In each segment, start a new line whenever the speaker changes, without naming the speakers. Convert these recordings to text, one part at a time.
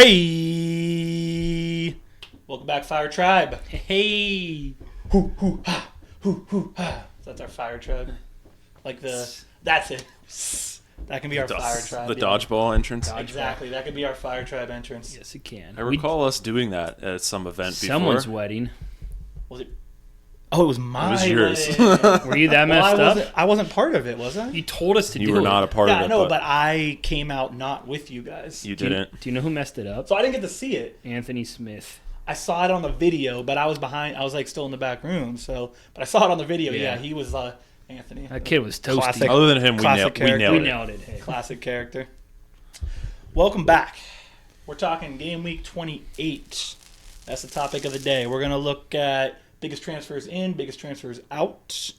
Hey! Welcome back, Fire Tribe.
Hey!
Hoo, hoo, ha, hoo, hoo, ha. That's our Fire Tribe. That's it. That can be our Fire Tribe.
The dodgeball entrance.
Exactly. That could be our Fire Tribe entrance.
Yes, it can.
I recall us doing that at some event
Someone's
before.
wedding.
Was it? Oh, it was mine.
It was yours.
Were you that messed up?
I wasn't part of it, was I?
You told us to do it.
You were not a part of it.
Yeah, no, but I came out not with you guys.
You didn't.
Do you know who messed it up?
So I didn't get to see it.
Anthony Smith.
I saw it on the video, but I was behind. I was like still in the back room. So, but I saw it on the video. Yeah,
Yeah.
he was Anthony.
That kid was toasty.
Classic.
Other than him, we
Classic character.
We
nailed it.
nailed it. Hey.
Classic character. Welcome back. We're talking Gameweek 28. That's the topic of the day. We're going to look at biggest transfers in, biggest transfers out,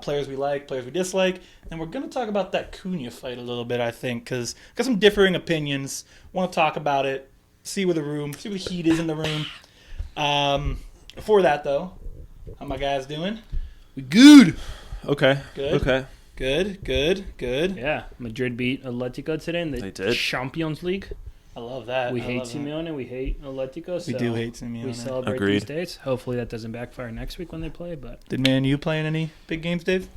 players we like, players we dislike, and we're going to talk about that Cunha fight a little bit, I think, because got some differing opinions. Want to talk about it, see where the heat is in the room. Before that, though, how my guys doing?
We good.
Okay.
Good.
Okay.
Good.
Yeah. Madrid beat Atletico today in the
They did.
Champions League.
I love that.
We
I
hate
love that.
Simeone. We hate Atletico. So
We do hate Simeone.
We celebrate
Agreed.
these days. Hopefully that doesn't backfire next week when they play. But
Did Man U play in any big games, Dave?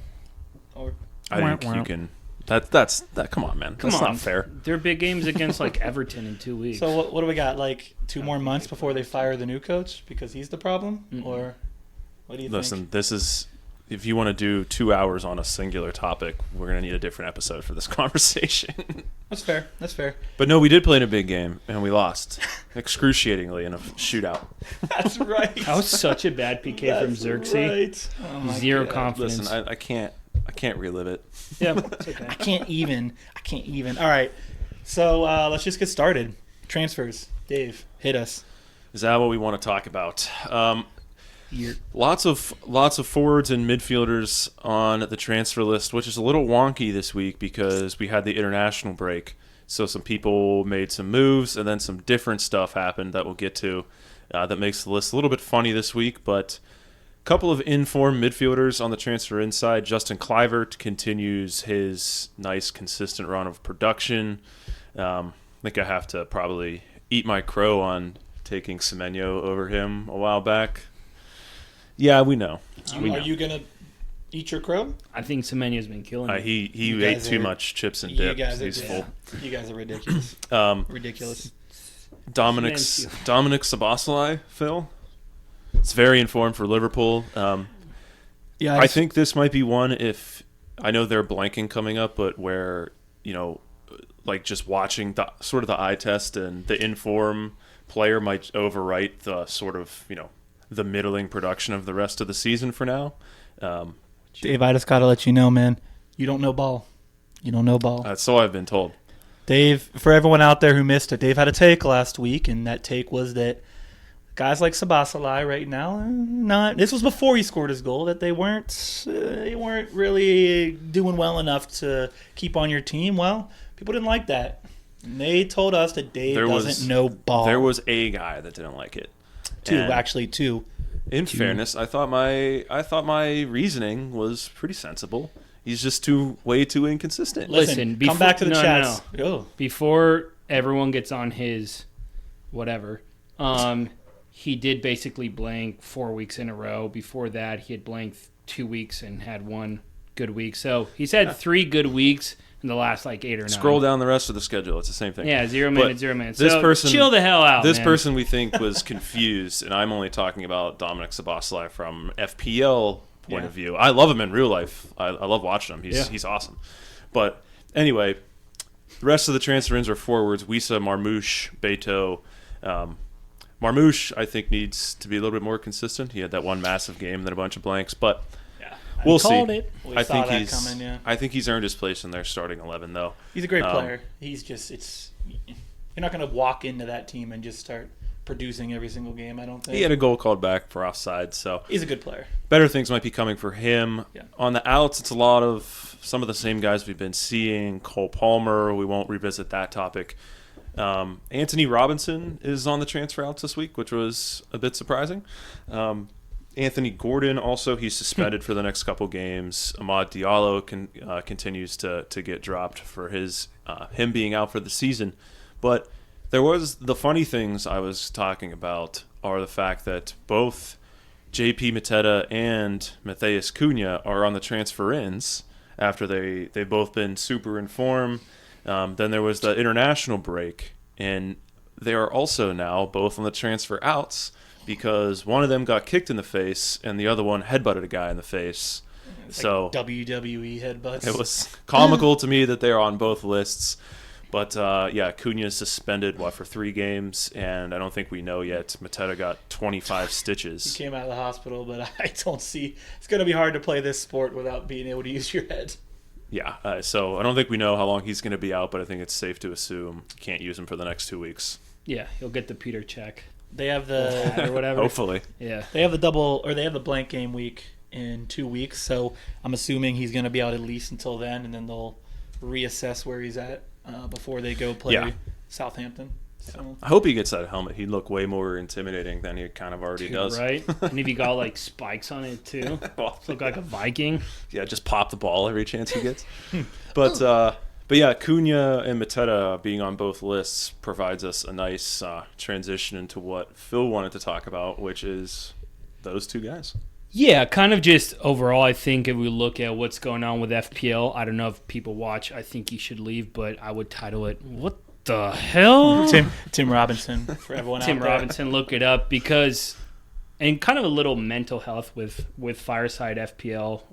Or
I think you can. That's. Come on, man.
come
That's
on,
not fair.
They're big games against like Everton in 2 weeks.
So what do we got? Like 2 more months before they fire the new coach because he's the problem,
Mm-mm.
or what do you
Listen,
think?
this is. If you want to do 2 hours on a singular topic, we're gonna need a different episode for this conversation.
That's fair. That's fair.
But no, we did play in a big game and we lost excruciatingly in a shootout.
That's right.
That was such a bad PK from Xerxes.
Right. Oh my
Zero
God.
confidence.
Listen, I can't relive it.
Yeah, it's okay.
I can't even. All right. So let's just get started. Transfers. Dave, hit us.
Is that what we want to talk about?
You're,
Lots of forwards and midfielders on the transfer list, which is a little wonky this week because we had the international break. So some people made some moves, and then some different stuff happened that we'll get to. That makes the list a little bit funny this week. But a couple of informed midfielders on the transfer inside. Justin Kluivert continues his nice, consistent run of production. I think I have to probably eat my crow on taking Semenyo over him a while back. Yeah, we know.
Are you gonna eat your crow?
I think Semenyo's been killing it.
He
You
ate
guys
too
are-
much chips and
You
dip.
guys are
He's full.
You guys are ridiculous.
Um,
Ridiculous.
Dominic Szoboszlai, Phil. It's very informed for Liverpool.
Yeah,
I think this might be one if I know they're blanking coming up, but where like just watching the sort of the eye test and the inform player might overwrite the sort of the middling production of the rest of the season for now.
Dave, I just gotta let you know, man. You don't know ball. You don't know ball.
That's all I've been told.
Dave, for everyone out there who missed it, Dave had a take last week, and that take was that guys like Szoboszlai right now, this was before he scored his goal, that they weren't really doing well enough to keep on your team. Well, people didn't like that. And they told us that Dave doesn't know ball.
There was a guy that didn't like it.
Two.
In fairness, I thought my reasoning was pretty sensible. He's just way too inconsistent.
Listen, come back to the chats.
No. Before everyone gets on his whatever, he did basically blank 4 weeks in a row. Before that, he had blanked 2 weeks and had 1 good week. So he's had 3 good weeks in the last 8 or 9.
Scroll down the rest of the schedule. It's the same thing.
Yeah, 0
But
minutes, 0 minutes.
this
So
person-
chill the hell out,
This
man.
person we think was confused, and I'm only talking about Dominic Szoboszlai from FPL point of view. I love him in real life. I love watching him. He's awesome. But anyway, the rest of the transfer ins are forwards. Wissa, Marmoush, Beto. Marmoush, I think, needs to be a little bit more consistent. He had that one massive game and then a bunch of blanks, but we'll see.
Called it.
We
I
saw
think
that
he's.
coming, yeah.
I think he's earned his place in their starting 11, though.
He's a great player. He's just you're not going to walk into that team and just start producing every single game, I don't think.
He had a goal called back for offside, so
He's a good player.
better things might be coming for him.
Yeah.
On the outs, it's a lot of some of the same guys we've been seeing. Cole Palmer, we won't revisit that topic. Anthony Robinson is on the transfer outs this week, which was a bit surprising. Anthony Gordon also, he's suspended for the next couple games. Amad Diallo continues to get dropped for him being out for the season. But There was the funny things I was talking about are the fact that both JP Mateta and Matheus Cunha are on the transfer-ins after they've both been super in form. Then there was the international break, and they are also now both on the transfer-outs because one of them got kicked in the face and the other one headbutted a guy in the face.
It's
So
like WWE headbutts.
it was comical to me that they are on both lists. But, Cunha is suspended, for 3 games, and I don't think we know yet. Mateta got 25 stitches.
He came out of the hospital, but I don't see... It's going to be hard to play this sport without being able to use your head.
Yeah, so I don't think we know how long he's going to be out, but I think it's safe to assume you can't use him for the next 2 weeks.
Yeah, he'll get the Peter check.
They have the...
or whatever.
Hopefully.
Yeah.
They have the blank game week in 2 weeks, so I'm assuming he's going to be out at least until then, and then they'll reassess where he's at before they go play Southampton. So.
I hope he gets that helmet. He'd look way more intimidating than he kind of already does.
Right? And if he got, spikes on it, too. Look like a Viking.
Yeah, just pop the ball every chance he gets. But Cunha and Mateta being on both lists provides us a nice transition into what Phil wanted to talk about, which is those 2 guys.
Yeah, kind of just overall, I think if we look at what's going on with FPL, I don't know if people watch, I think you should leave, but I would title it, What the Hell?
Tim Robinson, for everyone out there.
Tim Robinson, look it up, because, and kind of a little mental health with Fireside Phil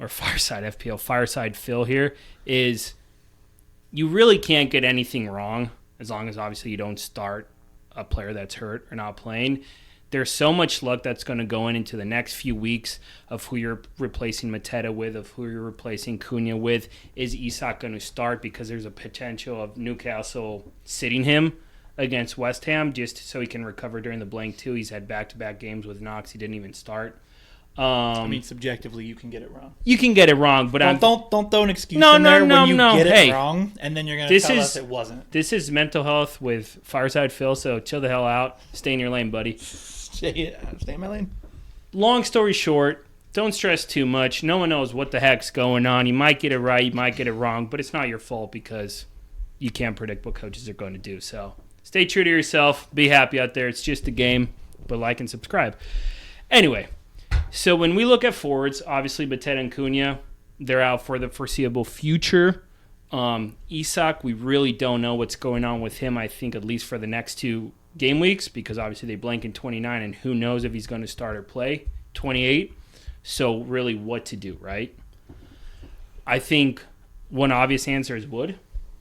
here, is you really can't get anything wrong, as long as obviously you don't start a player that's hurt or not playing. There's so much luck that's going to go into the next few weeks of who you're replacing Mateta with, of who you're replacing Cunha with. Is Isak going to start? Because there's a potential of Newcastle sitting him against West Ham just so he can recover during the blank too. He's had back-to-back games with Knox. He didn't even start.
Subjectively, you can get it wrong.
You can get it wrong, but
don't throw an excuse in there when you get it
Hey,
wrong, and then you're going to tell us it wasn't.
This is mental health with Fireside Phil, so chill the hell out. Stay in your lane, buddy.
Stay in my lane.
Long story short, don't stress too much. No one knows what the heck's going on. You might get it right, you might get it wrong, but it's not your fault because you can't predict what coaches are going to do. So stay true to yourself. Be happy out there. It's just a game, but like and subscribe. Anyway, so when we look at forwards, obviously Mateta and Cunha, they're out for the foreseeable future. Isak, we really don't know what's going on with him, I think, at least for the next 2 game weeks, because obviously they blank in 29, and who knows if he's going to start or play 28. So really what to do, right? I think one obvious answer is Wood.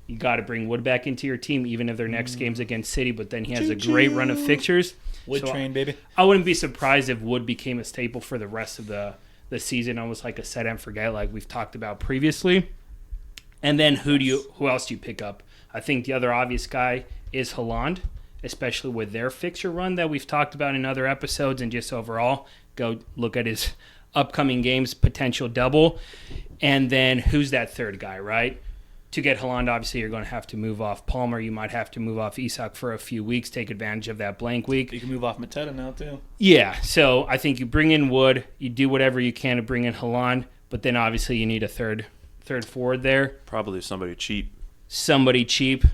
You got to bring Wood back into your team, even if their next game's against City, but then he has a great run of fixtures.
Wood train, baby.
I wouldn't be surprised if Wood became a staple for the rest of the season, almost like a set and forget like we've talked about previously. And then who else do you pick up? I think the other obvious guy is Haaland, especially with their fixture run that we've talked about in other episodes, and just overall, go look at his upcoming games, potential double. And then who's that third guy, right? To get Haaland, obviously, you're going to have to move off Palmer. You might have to move off Isak for a few weeks, take advantage of that blank week.
You can move off Mateta now, too.
Yeah, so I think you bring in Wood, you do whatever you can to bring in Haaland, but then obviously you need a third forward there.
Probably somebody cheap.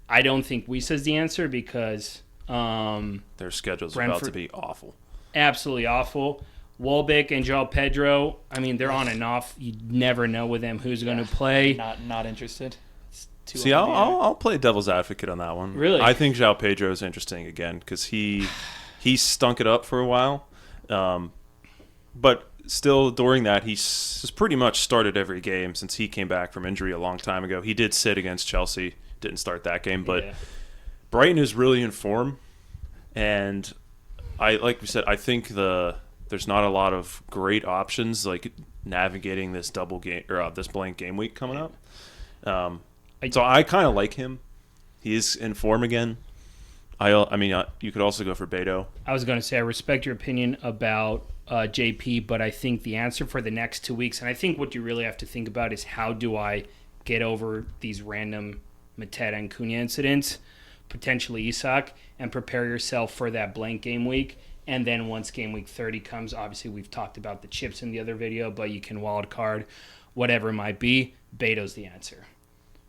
I don't think Wisa's the answer because
their schedule's about to be awful.
Absolutely awful. Welbeck and João Pedro, I mean, they're on and off. You never know with them who's going to play.
Not interested.
See, I'll play devil's advocate on that one.
Really?
I think João Pedro is interesting again because he stunk it up for a while. But still, during that, he's pretty much started every game since he came back from injury a long time ago. He did sit against Chelsea. Didn't start that game, but Brighton is really in form, and like we said, I think there's not a lot of great options like navigating this double game or this blank game week coming up. So I kind of like him. He is in form again. You could also go for Beto.
I was going to say I respect your opinion about JP, but I think the answer for the next 2 weeks, and I think what you really have to think about is how do I get over these random Mateta and Cunha incidents, potentially Isak, and prepare yourself for that blank game week. And then once game week 30 comes, obviously we've talked about the chips in the other video, but you can wild card, whatever it might be. Beto's the answer.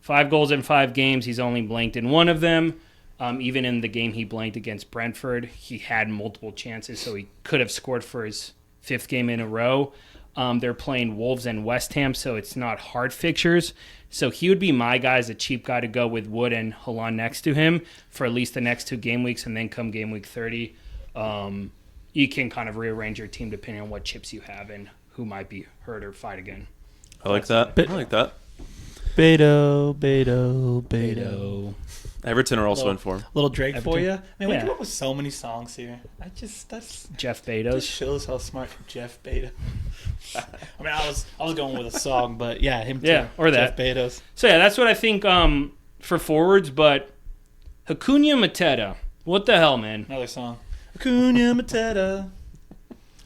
5 goals in 5 games. He's only blanked in 1 of them. Even in the game he blanked against Brentford, he had multiple chances, so he could have scored for his 5th game in a row. They're playing Wolves and West Ham, so it's not hard fixtures. So he would be my guy as a cheap guy to go with Wood and Haaland next to him for at least the next 2 game weeks, and then come game week 30, you can kind of rearrange your team depending on what chips you have and who might be hurt or fight again.
I like that. I like that.
Beto.
Everton are also in form.
Little Drake
Everton.
for you. Man, we
Yeah.
come up with so many songs here. That's
Jeff
just
Bezos.
shows how smart Jeff Bezos. I mean, I was going with a song, but yeah, him too.
Yeah, or
Jeff
that.
Bezos.
So yeah, that's what I think for forwards. But Cunha, Mateta, what the hell, man?
Another song. Cunha Mateta.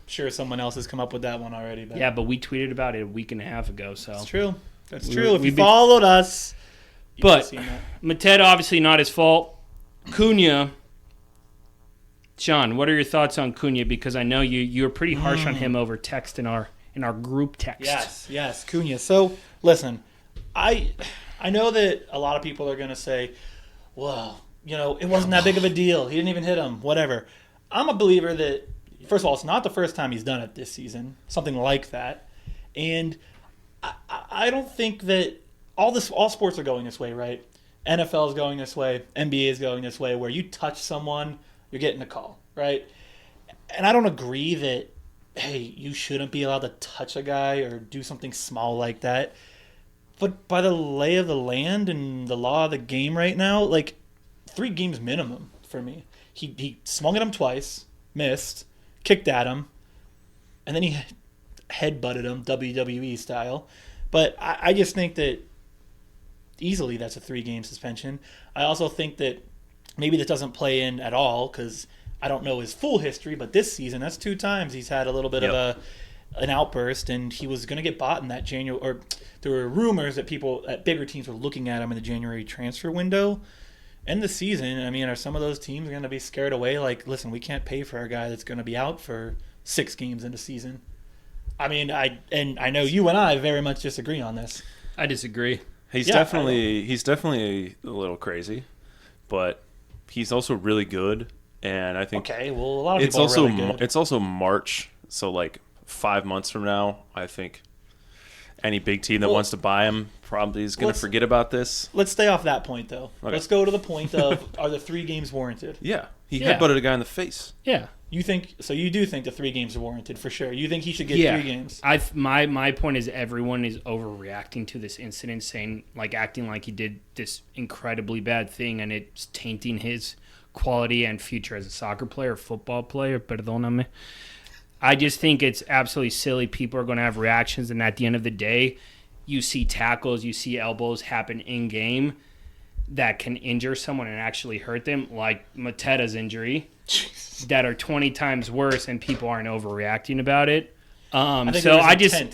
Sure, someone else has come up with that one already. But
Yeah, but we tweeted about it a week and a half ago. So
that's true. That's
We-
true. If you
we've been-
followed us, you
But-
would've seen that.
Mateta, obviously not his fault. Cunha. Sean, what are your thoughts on Cunha? Because I know you were pretty harsh on him over text in our group text.
Yes, Cunha. So listen, I know that a lot of people are going to say, well, it wasn't that big of a deal. He didn't even hit him, whatever. I'm a believer that, first of all, it's not the first time he's done it this season, something like that. And I don't think that all sports are going this way, right? NFL is going this way. NBA is going this way, where you touch someone, you're getting a call, right? And I don't agree that, hey, you shouldn't be allowed to touch a guy or do something small like that. But by the lay of the land and the law of the game right now, 3 games minimum for me. He swung at him twice, missed, kicked at him, and then he headbutted him, WWE style. But I just think that easily that's a 3-game suspension. I also think that maybe that doesn't play in at all because I don't know his full history, but this season, that's 2 times he's had a little bit of an outburst, and he was going to get bought in that January, or there were rumors that people at bigger teams were looking at him in the January transfer window. End the season, I mean, are some of those teams going to be scared away? Listen, we can't pay for a guy that's going to be out for 6 games in the season. I mean, I know you and I very much disagree on this.
I disagree.
He's definitely a little crazy, but he's also really good, and I think
Okay, well, a lot of
it's
people
also
are really good.
it's also March, so 5 months from now, I think any big team that wants to buy him probably is going to forget about this.
Let's stay off that point, though.
Okay.
Let's go to the point of, are the 3 games warranted?
Yeah, he
Yeah.
headbutted a guy in the face.
Yeah.
You do think the 3 games are warranted for sure? You think he should get 3 games?
My point is everyone is overreacting to this incident, saying acting like he did this incredibly bad thing, and it's tainting his quality and future as a soccer player, football player. Perdóname. I just think it's absolutely silly. People are going to have reactions, and at the end of the day, you see tackles, you see elbows happen in game that can injure someone and actually hurt them, like Mateta's injury. That are 20 times worse, and people aren't overreacting about it.
I think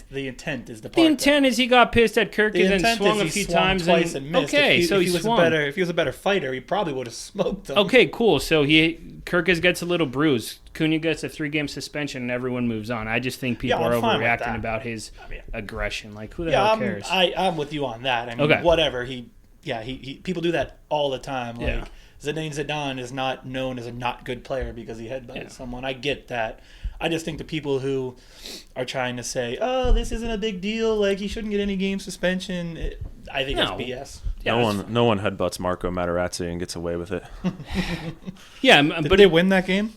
the intent is the part.
The intent is he got pissed at Kirk
The
and
intent
swung
is
a
he
few
swung
times
twice and missed.
Okay,
if he
he
was
swung.
if he was a better fighter, he probably would have smoked him.
Okay, cool. So Kirk gets a little bruise. Cunha gets a 3-game suspension, and everyone moves on. I just think people are
I'm fine with
overreacting
that.
about his aggression. Who the
Yeah,
hell cares?
I'm with you on that. I mean,
Okay.
whatever. He people do that all the time.
Yeah.
Zinedine Zidane is not known as a not good player because he headbutted someone. I get that. I just think the people who are trying to say, "Oh, this isn't a big deal. He shouldn't get any game suspension," I think
No.
that's BS.
Yeah,
No one headbutts Marco Materazzi and gets away with it.
yeah,
Did
but
they win that game?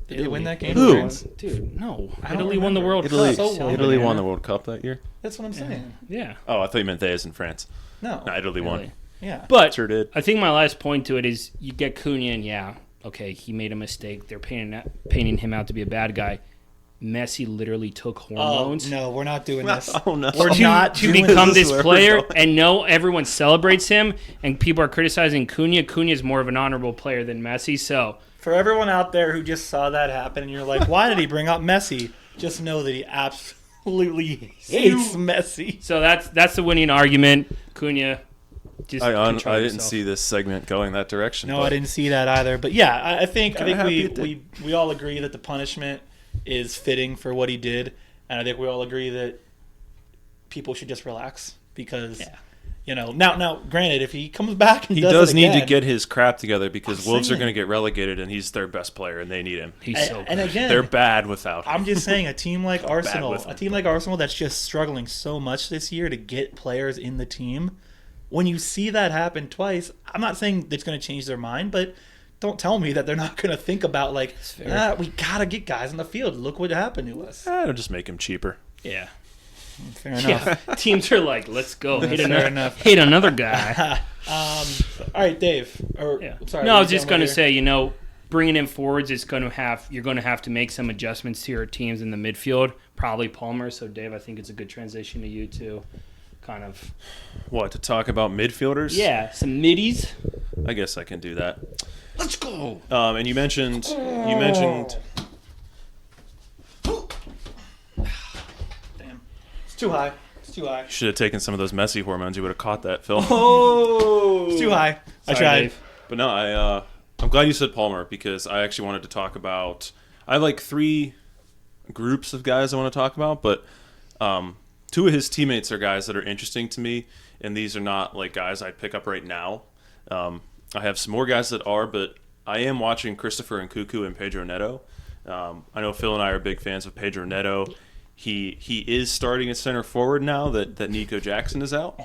Did they win that game?
Who?
France?
Dude, no.
I don't
Italy won the
remember.
World
Italy,
Cup.
So long.
Italy won the World Cup that year.
That's what I'm saying.
Yeah.
Oh, I thought you meant they as in France.
No.
No, Italy won.
Really.
Yeah.
But
Sure did.
I think my last point to it is you get Cunha, and okay, he made a mistake. They're painting him out to be a bad guy. Messi literally took hormones.
No, we're not doing this.
Oh no.
We're not
to
doing
become
this
this
where we're
player,
going.
and no, everyone celebrates him, and people are criticizing Cunha. Cunha is more of an honorable player than Messi, so
For everyone out there who just saw that happen and you're like, why did he bring up Messi? Just know that he absolutely hates Messi.
that's the winning argument. Cunha just
I
control
didn't
himself.
see this segment going that direction.
No,
but
I didn't see that either. But yeah, I think
Kinda happy it
we all agree that the punishment is fitting for what he did. And I think we all agree that people should just relax because, Now, granted, if he comes back and
He
does
does
it
need to
again,
get his crap together because
I'm
Wolves are
saying.
going to get relegated, and he's their best player, and they need him.
He's so
and
good.
again,
They're bad without him.
I'm just saying, a team like Arsenal,
with him.
that's just struggling so much this year to get players in the team. When you see that happen twice, I'm not saying it's going to change their mind, but don't tell me that they're not going to think about we got to get guys in the field. Look what happened to us.
It'll just make him cheaper.
Yeah.
Fair enough.
Yeah. Teams are like, let's go.
Fair enough.
Hit another guy.
All right, Dave. Sorry.
No, I was just going to say, bringing in forwards is you're going to have to make some adjustments to your teams in the midfield. Probably Palmer. So, Dave, I think it's a good transition to you to kind of
to talk about midfielders?
Yeah, some middies.
I guess I can do that.
Let's go.
And you mentioned
Damn. It's too high.
you should have taken some of those Messi hormones. You would have caught that, Phil.
Oh, it's too high. I
Sorry,
tried.
Dave.
But no, I'm glad you said Palmer because I actually wanted to talk about. I have like 3 groups of guys I want to talk about, but 2 of his teammates are guys that are interesting to me, and these are not like guys I'd pick up right now. I have some more guys that are, but I am watching Christopher Nkunku and Pedro Neto. I know Phil and I are big fans of Pedro Neto. He is starting at center forward now that Nico Jackson is out,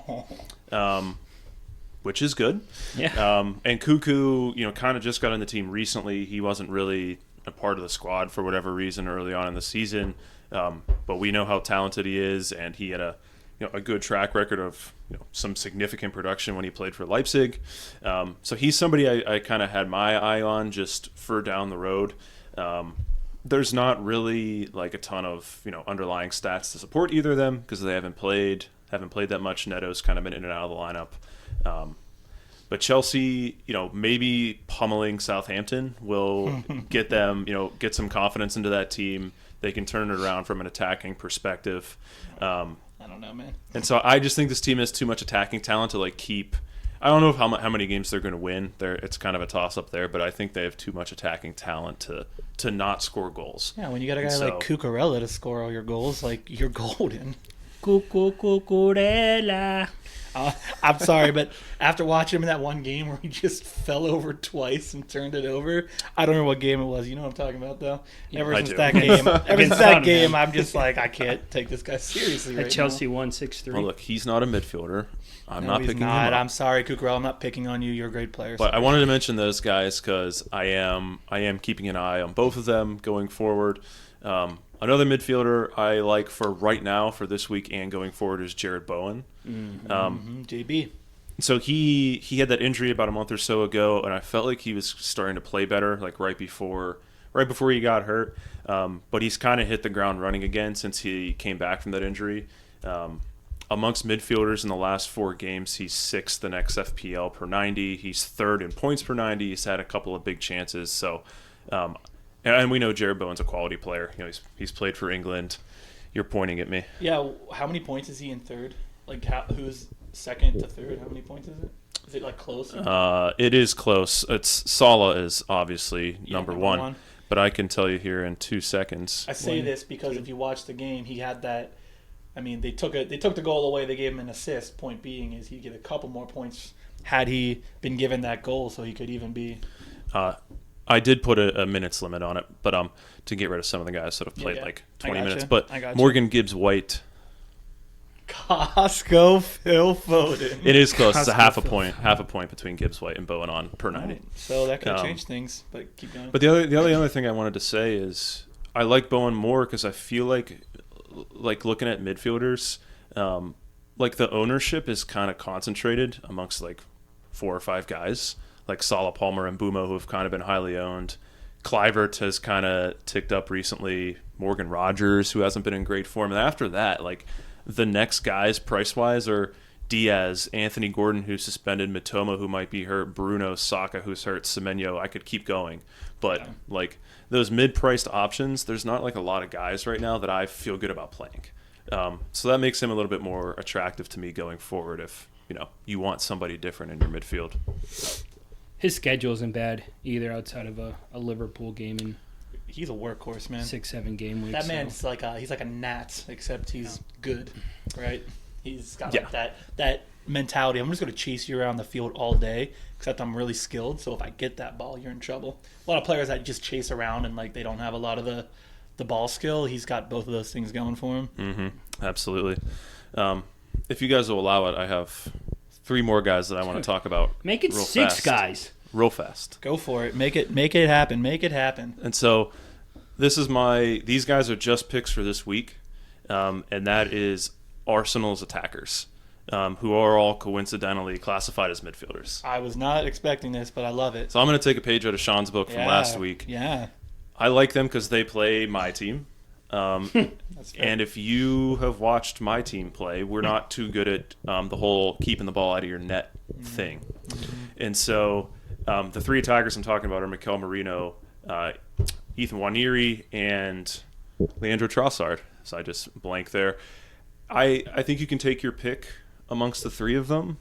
which is good.
Yeah.
And Nkunku, kind of just got on the team recently. He wasn't really a part of the squad for whatever reason early on in the season, but we know how talented he is, and he had a good track record of some significant production when he played for Leipzig. So he's somebody I kind of had my eye on just for down the road. There's not really like a ton of underlying stats to support either of them because they haven't played that much. Neto's kind of been in and out of the lineup. But Chelsea, maybe pummeling Southampton will get them, get some confidence into that team. They can turn it around from an attacking perspective.
I don't know, man.
And so I just think this team has too much attacking talent to keep. I don't know how many games they're going to win. It's kind of a toss up there, but I think they have too much attacking talent to not score goals.
Yeah, when you got a guy like Cucurella to score all your goals, you're golden.
Cucurella.
I'm sorry, but after watching him in that one game where he just fell over twice and turned it over, I don't know what game it was. You know what I'm talking about, though? Ever since that game, I'm just like, I can't take this guy seriously right
Chelsea
now.
won 6-3.
Well, look, he's not a midfielder. I'm not
he's
picking him
not.
up.
I'm sorry, Cucurella. I'm not picking on you. You're a great player.
But I wanted to mention those guys because I am keeping an eye on both of them going forward. Another midfielder I like for right now, for this week and going forward, is Jared Bowen.
JB.
So he had that injury about a month or so ago, and I felt like he was starting to play better, right before he got hurt. But he's kind of hit the ground running again since he came back from that injury. Amongst midfielders in the last 4 games, he's 6th in XFPL per 90. He's 3rd in points per 90. He's had a couple of big chances. So, and we know Jared Bowen's a quality player. He's played for England. You're pointing at me.
Yeah, how many points is he in 3rd? Who's 2nd to 3rd? How many points is it? Is it close?
It is close. Salah is obviously number one, but I can tell you here in 2 seconds.
I say this because if you watch the game, he had that. I mean, they took the goal away. They gave him an assist. Point being is he'd get a couple more points had he been given that goal, so he could even be.
I did put a minutes limit on it, but to get rid of some of the guys that have played 20 minutes. But Morgan Gibbs-White.
Costco Phil Foden.
It is close. It's a half a point between Gibbs-White and Bowen on per 90.
So that could change things, but keep going.
But the other thing I wanted to say is I like Bowen more because I feel like looking at midfielders, the ownership is kind of concentrated amongst 4 or 5 guys, like Salah, Palmer, and Bumo, who have kind of been highly owned. Clivert has kind of ticked up recently. Morgan Rogers, who hasn't been in great form. And after that, the next guys price-wise are Diaz, Anthony Gordon, who's suspended, Mitoma, who might be hurt, Bruno, Saka, who's hurt, Semenyo. I could keep going. But, those mid-priced options, there's not, a lot of guys right now that I feel good about playing. So that makes him a little bit more attractive to me going forward if, you want somebody different in your midfield.
His schedule isn't bad either outside of a Liverpool game and
he's a workhorse, man.
6-7 game weeks.
That man's he's like a gnat, except he's good, right? He's got that mentality. I'm just going to chase you around the field all day, except I'm really skilled. So if I get that ball, you're in trouble. A lot of players that just chase around and like they don't have a lot of the ball skill. He's got both of those things going for him.
Mm-hmm. Absolutely. If you guys will allow it, I have 3 more guys that I want to talk about.
Make it
real
6
fast.
guys.
Real fast.
Go for it. Make it happen. Make it happen.
And so these guys are just picks for this week, and that is Arsenal's attackers, who are all coincidentally classified as midfielders.
I was not expecting this, but I love it.
So I'm going to take a page out of Sean's book from last week.
Yeah.
I like them because they play my team.
That's fair.
And if you have watched my team play, we're not too good at the whole keeping the ball out of your net thing. And so the 3 attackers I'm talking about are Mikel Merino, Ethan Nwaneri, and Leandro Trossard. So I just blank there. I think you can take your pick amongst the 3 of them.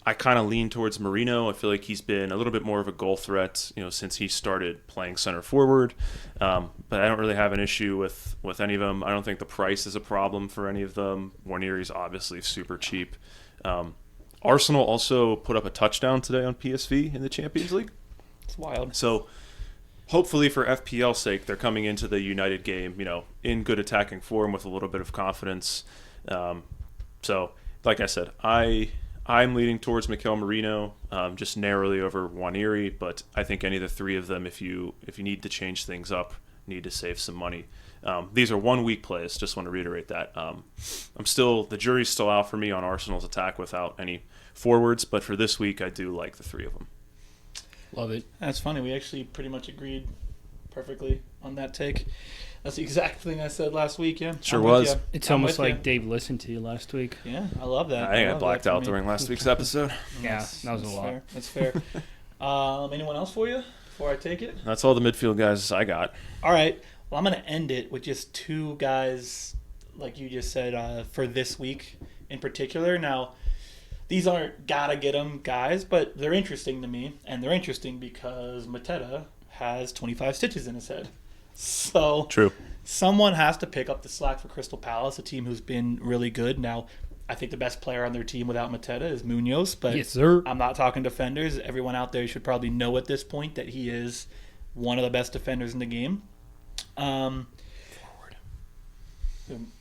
I kind of lean towards Merino. I feel like he's been a little bit more of a goal threat, since he started playing center forward. But I don't really have an issue with any of them. I don't think the price is a problem for any of them. Nwaneri's obviously super cheap. Arsenal also put up a touchdown today on PSV in the Champions League.
It's wild.
So hopefully for FPL's sake, they're coming into the United game, in good attacking form with a little bit of confidence. So like I said, I'm leaning towards Mikel Merino, just narrowly over Nwaneri, but I think any of the 3 of them, if you need to change things up, need to save some money. These are 1-week plays. Just want to reiterate that. The jury's still out for me on Arsenal's attack without any forwards, but for this week, I do like the 3 of them.
Love it.
That's funny. We actually pretty much agreed perfectly on that take. That's the exact thing I said last week. Yeah,
Sure
I'm with
was.
ya.
It's
I'm
almost
with
like
ya.
Dave listened to you last week.
Yeah, I love that.
I think I
love
blacked
that for
out
me.
during last week's episode.
Yeah,
That's-
that was a
that's
lot.
fair. That's fair. Anyone else for you before I take it?
That's all the midfield guys I got.
All right. Well, I'm going to end it with just 2 guys, like you just said, for this week in particular. Now, these aren't gotta get them guys, but they're interesting to me, and they're interesting because Mateta has 25 stitches in his head. So
True.
someone has to pick up the slack for Crystal Palace, a team who's been really good. Now, I think the best player on their team without Mateta is Munoz, but
Yes, sir.
I'm not talking defenders. Everyone out there should probably know at this point that he is one of the best defenders in the game.
Forward.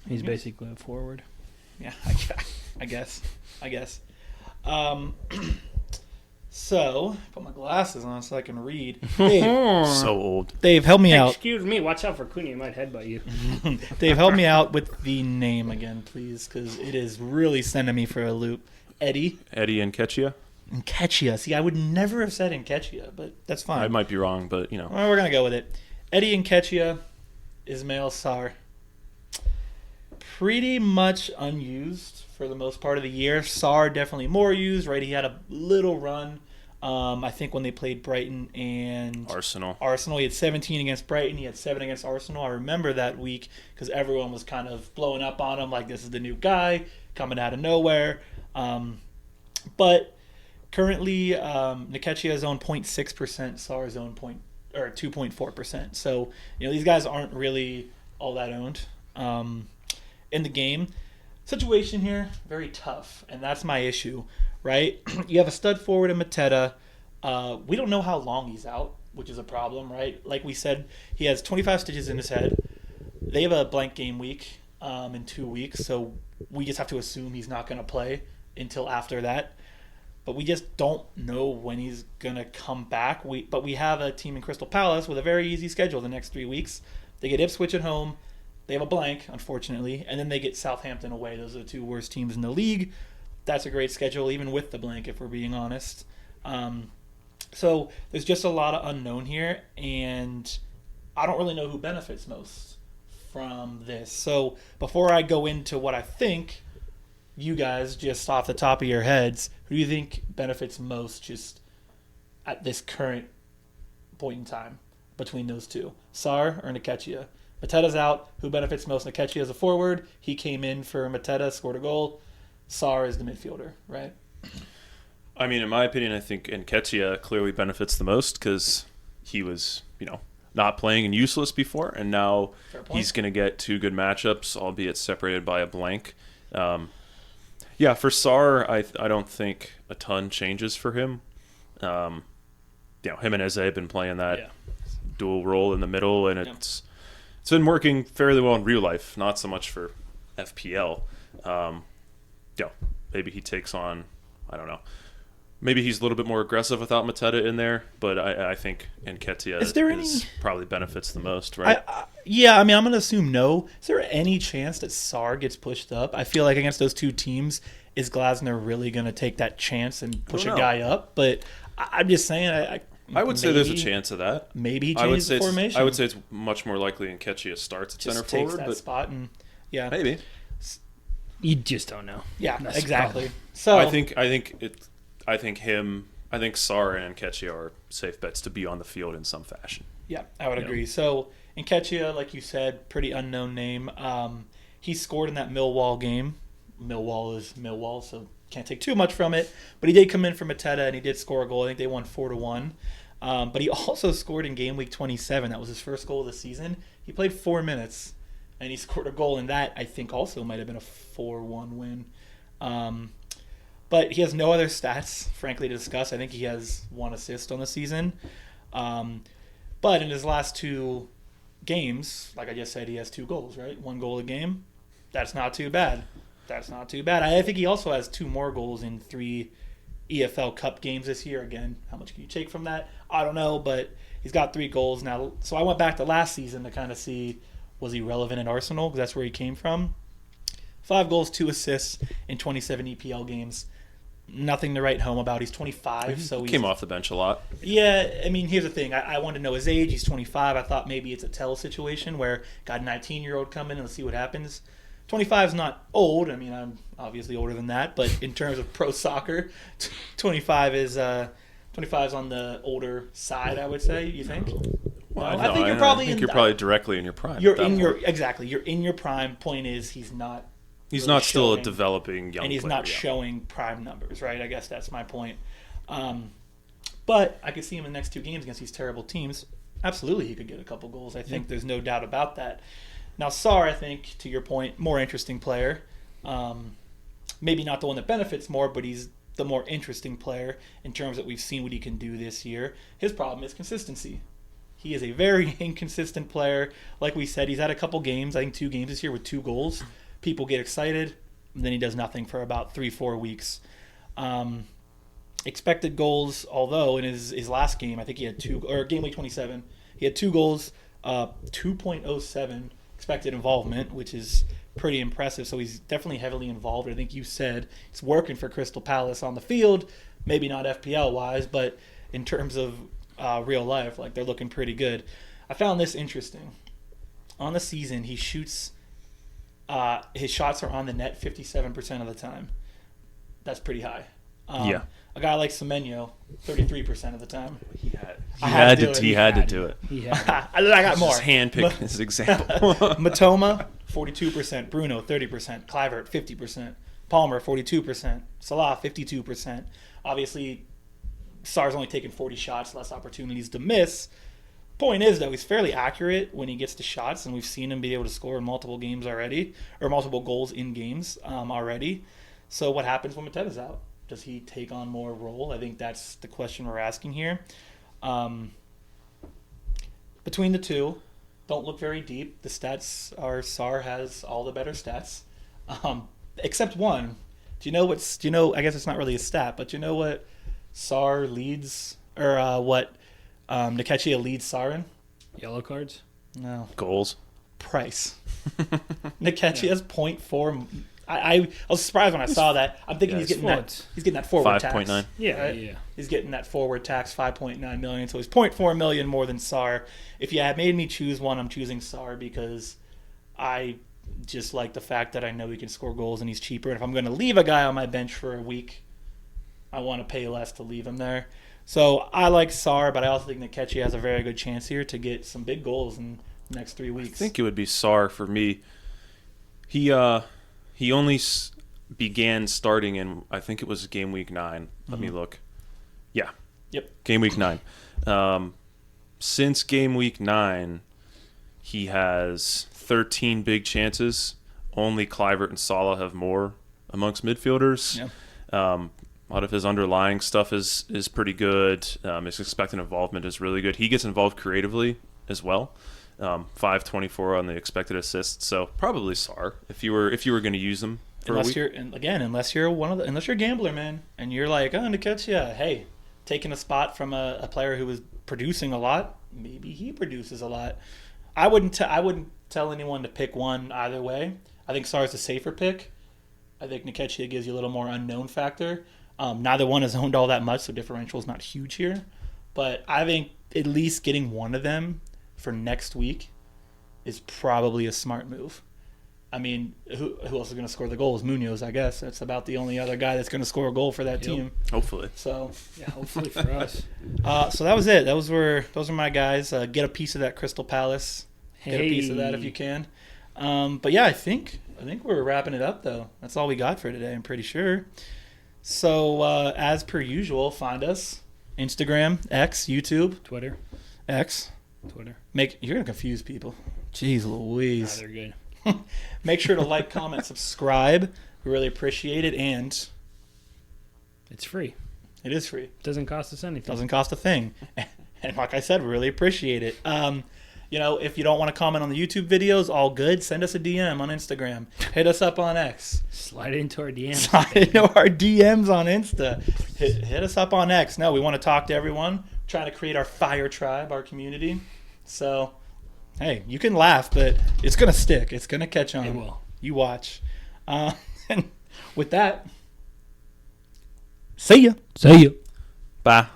He's
Mhm.
basically a forward.
Yeah, I guess. So, put my glasses on so I can read. Dave,
So old.
Dave, help me out.
Excuse me. Watch out for Cunha. He might headbutt you.
Dave, help me out with the name again, please, because it is really sending me for a loop. Eddie
Nketiah.
Nketiah. See, I would never have said Nketiah, but that's fine.
I might be wrong, but
Well, we're going to go with it. Eddie Nketiah, Ismail Sarr. Pretty much unused for the most part of the year. Sarr definitely more used, right? He had a little run. I think when they played Brighton and
Arsenal.
he had 17 against Brighton. He had 7 against Arsenal. I remember that week because everyone was kind of blowing up on him like this is the new guy coming out of nowhere. But currently, Nketiah's owned 0.6%, Sarr's owned 2.4%. So these guys aren't really all that owned in the game. Situation here very tough, and that's my issue. Right? You have a stud forward in Mateta. We don't know how long he's out, which is a problem, right? Like we said, he has 25 stitches in his head. They have a blank game week in 2 weeks, so we just have to assume he's not going to play until after that. But we just don't know when he's going to come back. But we have a team in Crystal Palace with a very easy schedule the next 3 weeks. They get Ipswich at home. They have a blank, unfortunately, and then they get Southampton away. Those are the 2 worst teams in the league. That's a great schedule, even with the blank, if we're being honest. So there's just a lot of unknown here, and I don't really know who benefits most from this. So before I go into what I think, you guys, just off the top of your heads, who do you think benefits most just at this current point in time between those 2? Sarr or Nketiah? Mateta's out. Who benefits most? Nketiah is a forward. He came in for Mateta, scored a goal. Sarr is the midfielder, right?
I mean, in my opinion, I think Nketiah clearly benefits the most because he was, not playing and useless before, and now he's going to get 2 good matchups, albeit separated by a blank. Yeah, for Sarr, I don't think a ton changes for him. Him and Eze have been playing that dual role in the middle, and it's been working fairly well in real life, not so much for FPL. Maybe he takes on, I don't know. Maybe he's a little bit more aggressive without Mateta in there, but I think Nketiah probably benefits the most, right?
I'm going to assume no. Is there any chance that Sarr gets pushed up? I feel like against those two teams, is Glasner really going to take that chance and push a guy up? But I'm just saying,
I would say there's a chance of that.
Maybe he changes the formation.
I would say it's much more likely Nketiah starts at center forward.
Takes that spot and
maybe.
You just don't know.
Yeah,
That's
exactly. So
I think Sarr and Nketiah are safe bets to be on the field in some fashion.
Yeah, I would agree. So Nketiah, like you said, pretty unknown name. He scored in that Millwall game. Millwall is Millwall, so can't take too much from it. But he did come in for Mateta, and he did score a goal. I think they won 4-1. But he also scored in Gameweek 27. That was his first goal of the season. He played 4 minutes, and he scored a goal in that. I think also might have been a 4-1 win. But he has no other stats, frankly, to discuss. I think he has 1 assist on the season. But in his last 2 games, like I just said, he has 2 goals, right? 1 goal a game. That's not too bad. I think he also has 2 more goals in 3 EFL Cup games this year. Again, how much can you take from that? I don't know, but he's got 3 goals now. So I went back to last season to kind of see, was he relevant at Arsenal? Because that's where he came from. 5 goals, 2 assists in 27 EPL games. Nothing to write home about. He's 25, so he
came off the bench a lot.
Yeah, I mean, here's the thing. I wanted to know his age. He's 25. I thought maybe it's a tell situation where got a 19-year-old come in and let's see what happens. 25 is not old. I mean, I'm obviously older than that, but in terms of pro soccer, 25 is on the older side, I would say. You think?
Well,
I think you're probably
directly in your prime.
You're in your prime. Point is, he's not.
He's
really
not still a developing young
and he's
player,
not showing prime numbers, right? I guess that's my point. But I could see him in the next 2 games against these terrible teams. Absolutely, he could get a couple goals. I think there's no doubt about that. Now, Sarr, I think, to your point, more interesting player. Maybe not the one that benefits more, but he's the more interesting player in terms that we've seen what he can do this year. His problem is consistency. He is a very inconsistent player. Like we said, he's had a couple games, I think 2 games this year with 2 goals. People get excited, and then he does nothing for about 3-4 weeks. Expected goals, although in his last game, I think he had 2, or game week 27, he had 2 goals, 2.07 expected involvement, which is pretty impressive. So he's definitely heavily involved. I think you said it's working for Crystal Palace on the field, maybe not FPL wise, but in terms of real life, like they're looking pretty good. I found this interesting. On the season, he shoots. His shots are on the net 57% of the time. That's pretty high. A guy like Semenyo, 33% of the time.
He had to do it.
I got more.
Just handpicked his example.
Matoma, 42%. Bruno, 30%. Kluivert, 50%. Palmer, 42%. Salah, 52%. Obviously, Sarr's only taken 40 shots, less opportunities to miss. Point is, though, he's fairly accurate when he gets to shots, and we've seen him be able to score in multiple games already, or multiple goals in games already. So what happens when Mateta's out? Does he take on more role? I think that's the question we're asking here. Between the two, don't look very deep. The stats are Sarr has all the better stats, except one. I guess it's not really a stat, but do you know what Sarr leads, or what Nketiah leads Sarr in?
Yellow cards?
No.
Goals.
Price. Nketiah's 0.4. I was surprised when I saw that. I'm thinking he's getting that forward tax.
5.9.
Yeah,
right?
yeah.
He's getting that forward tax, 5.9 million. So he's 0.4 million more than Sarr. If you had made me choose one, I'm choosing Sarr because I just like the fact that I know he can score goals and he's cheaper. And if I'm going to leave a guy on my bench for a week, I want to pay less to leave him there. So I like Sarr, but I also think Nketiah has a very good chance here to get some big goals in the next 3 weeks.
I think it would be Sarr for me. He only began starting in, I think it was game week 9. Let me look. Yeah.
Yep.
Game week 9. Since game week 9, he has 13 big chances. Only Kluivert and Salah have more. amongst midfielders.
Yeah.
A lot of his underlying stuff is pretty good. His expected involvement is really good. He gets involved creatively as well. 5.24 on the expected assists, so probably Sar if you were going to use him for
Unless
a week.
unless you're unless you're a gambler, man, and you're like, oh, Nketiah, hey, taking a spot from a player who was producing a lot, maybe he produces a lot. I wouldn't tell anyone to pick one either way. I think Sar's a safer pick. I think Nketiah gives you a little more unknown factor. Neither one has owned all that much, so differential is not huge here. But I think at least getting one of them for next week is probably a smart move. I mean, who else is going to score the goals? Munoz, I guess. That's about the only other guy that's going to score a goal for that team.
Hopefully.
So,
Yeah, hopefully for us.
so that was it. Those were my guys. Get a piece of that Crystal Palace. Get a piece of that if you can. But yeah, I think we're wrapping it up though. That's all we got for today. I'm pretty sure. So as per usual, find us Instagram, X, YouTube,
Twitter.
X.
Twitter.
You're gonna confuse people. Jeez Louise.
They're good.
Make sure to like, comment, subscribe. We really appreciate it, and
It's free.
it is free.
Doesn't cost us anything.
Doesn't cost a thing. And like I said, we really appreciate it. If you don't want to comment on the YouTube videos, all good. Send us a DM on Instagram. Hit us up on X.
Slide into our DMs.
Slide into our DMs on Insta. Hit us up on X. No, we want to talk to everyone. We're trying to create our fire tribe, our community. So, hey, you can laugh, but it's going to stick. It's going to catch on.
It will.
You watch. And with that, see ya.
See you.
Bye.